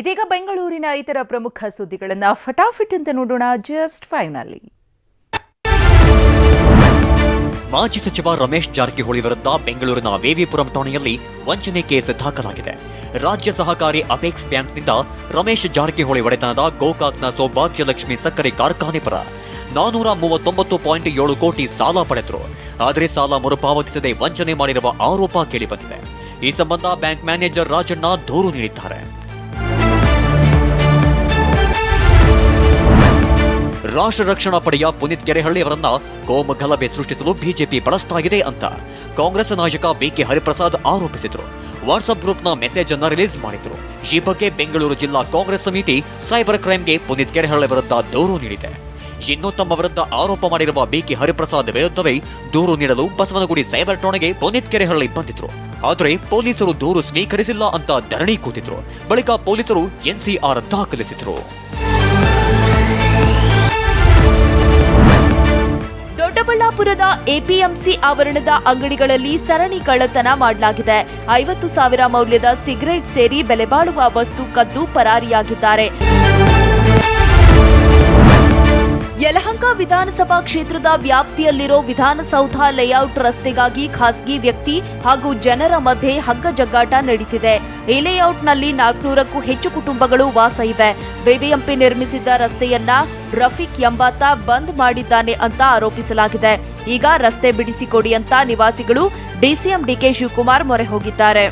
ಇದೀಗ ಬೆಂಗಳೂರಿನ ಇತರ ಪ್ರಮುಖ ಸುದ್ದಿಗಳನ್ನು ಫಟಾಫಟ್ ಅಂತ ನೋಡೋಣ. ಜಸ್ಟ್ 5 ನಲ್ಲಿ ಮಾಜಿ ಸಚಿವ ರಮೇಶ್ ಜಾರಕಿಹೊಳಿ ವಿರುದ್ಧ ಬೆಂಗಳೂರಿನ ವಿವಿಪುರಂ ಠಾಣೆಯಲ್ಲಿ ವಂಚನೆ ಕೇಸ್ ದಾಖಲಾಗಿದೆ. ರಾಜ್ಯ ಸಹಕಾರಿ ಅಪೆಕ್ಸ್ ಬ್ಯಾಂಕ್ನಿಂದ ರಮೇಶ್ ಜಾರಕಿಹೊಳಿ ಒಡೆತನದ ಗೋಕಾಕ್ನ ಸೌಭಾಗ್ಯಲಕ್ಷ್ಮಿ ಸಕ್ಕರೆ ಕಾರ್ಖಾನೆ ಪರ 439.7 ಕೋಟಿ ಸಾಲ ಪಡೆದರು. ಆದರೆ ಸಾಲ ಮರುಪಾವತಿಸದೆ ವಂಚನೆ ಮಾಡಿರುವ ಆರೋಪ ಕೇಳಿಬಂದಿದೆ. ಈ ಸಂಬಂಧ ಬ್ಯಾಂಕ್ ಮ್ಯಾನೇಜರ್ ರಾಜಣ್ಣ ದೂರು ನೀಡಿದ್ದಾರೆ. ರಾಷ್ಟ್ರ ರಕ್ಷಣಾ ಪಡೆಯ ಪುನೀತ್ ಕೆರೆಹಳ್ಳಿ ಅವರನ್ನ ಕೋಮು ಗಲಭೆ ಸೃಷ್ಟಿಸಲು ಬಿಜೆಪಿ ಬಳಸ್ತಾಗಿದೆ ಅಂತ ಕಾಂಗ್ರೆಸ್ ನಾಯಕ ಬಿಕೆ ಹರಿಪ್ರಸಾದ್ ಆರೋಪಿಸಿದರು. ವಾಟ್ಸ್ಆಪ್ ಗ್ರೂಪ್ನ ಮೆಸೇಜ್ ಅನ್ನು ರಿಲೀಸ್ ಮಾಡಿದ್ರು. ಈ ಬಗ್ಗೆ ಬೆಂಗಳೂರು ಜಿಲ್ಲಾ ಕಾಂಗ್ರೆಸ್ ಸಮಿತಿ ಸೈಬರ್ ಕ್ರೈಮ್ಗೆ ಪುನೀತ್ ಕೆರೆಹಳ್ಳಿ ವಿರುದ್ಧ ದೂರು ನೀಡಿದೆ. ಇನ್ನು ತಮ್ಮ ವಿರುದ್ಧ ಆರೋಪ ಮಾಡಿರುವ ಬಿಕೆ ಹರಿಪ್ರಸಾದ್ ವಿರುದ್ಧವೇ ದೂರು ನೀಡಲು ಬಸವನಗುಡಿ ಸೈಬರ್ ಠಾಣೆಗೆ ಪುನೀತ್ ಕೆರೆಹಳ್ಳಿ ಬಂದಿದ್ರು. ಆದರೆ ಪೊಲೀಸರು ದೂರು ಸ್ವೀಕರಿಸಿಲ್ಲ ಅಂತ ಧರಣಿ ಕೂತಿದ್ರು. ಬಳಿಕ ಪೊಲೀಸರು ಎನ್ಸಿಆರ್ ದಾಖಲಿಸಿದ್ರು. ದೊಡ್ಡಬಳ್ಳಾಪುರದ ಎಪಿಎಂಸಿ ಆವರಣದ ಅಂಗಡಿಗಳಲ್ಲಿ ಸರಣಿ ಕಳ್ಳತನ ಮಾಡಲಾಗಿದೆ. 50,000 ಮೌಲ್ಯದ ಸಿಗರೆಟ್ ಸೇರಿ ಬೆಲೆಬಾಳುವ ವಸ್ತು ಕದ್ದು ಪರಾರಿಯಾಗಿದ್ದಾರೆ. ಯಲಹಂಕ ವಿಧಾನಸಭಾ ಕ್ಷೇತ್ರದ ವ್ಯಾಪ್ತಿಯಲ್ಲಿರೋ ವಿಧಾನಸೌಧ ಲೇಔಟ್ ರಸ್ತೆಗಾಗಿ ಖಾಸಗಿ ವ್ಯಕ್ತಿ ಹಾಗೂ ಜನರ ಮಧ್ಯೆ ಹಗ್ಗಜಗ್ಗಾಟ ನಡೀತಿದೆ. ಈ ಲೇಔಟ್ನಲ್ಲಿ 400ಕ್ಕೂ ಹೆಚ್ಚು ಕುಟುಂಬಗಳು ವಾಸ ಇವೆ. ಬಿಬಿಎಂಪಿ ನಿರ್ಮಿಸಿದ್ದ ರಸ್ತೆಯನ್ನ ರಫೀಕ್ ಎಂಬಾತ ಬಂದ್ ಮಾಡಿದ್ದಾನೆ ಅಂತ ಆರೋಪಿಸಲಾಗಿದೆ. ಈಗ ರಸ್ತೆ ಬಿಡಿಸಿಕೊಡಿ ಅಂತ ನಿವಾಸಿಗಳು ಡಿಸಿಎಂ ಡಿಕೆ ಶಿವಕುಮಾರ್ ಮೊರೆ ಹೋಗಿದ್ದಾರೆ.